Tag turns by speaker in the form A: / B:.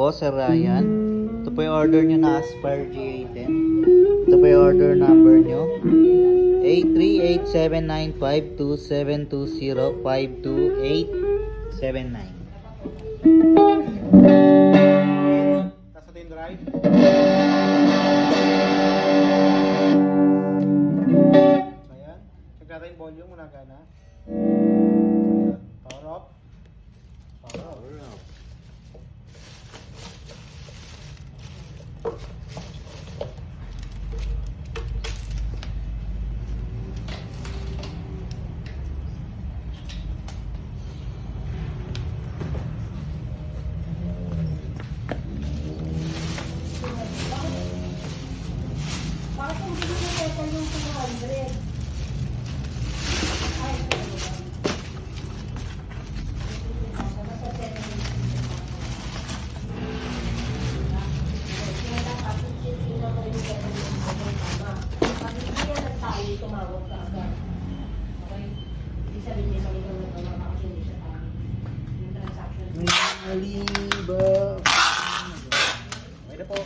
A: Po, Sir Ryan. Ito po yung order nyo na Aspire GA10. Ito po yung order number nyo. 8387952720879.
B: Tapos ito yung drive. So ayan. Check natin yung volume muna gana. Power off. Power off.
C: Bakit hindi mo na yung 200? Ay, tumawag ka agad. Okay? Hindi sabihin niya sa ikaw na tumawag kasi hindi siya tayo. Yung transaction.
A: Mali ba?
B: Okay na po.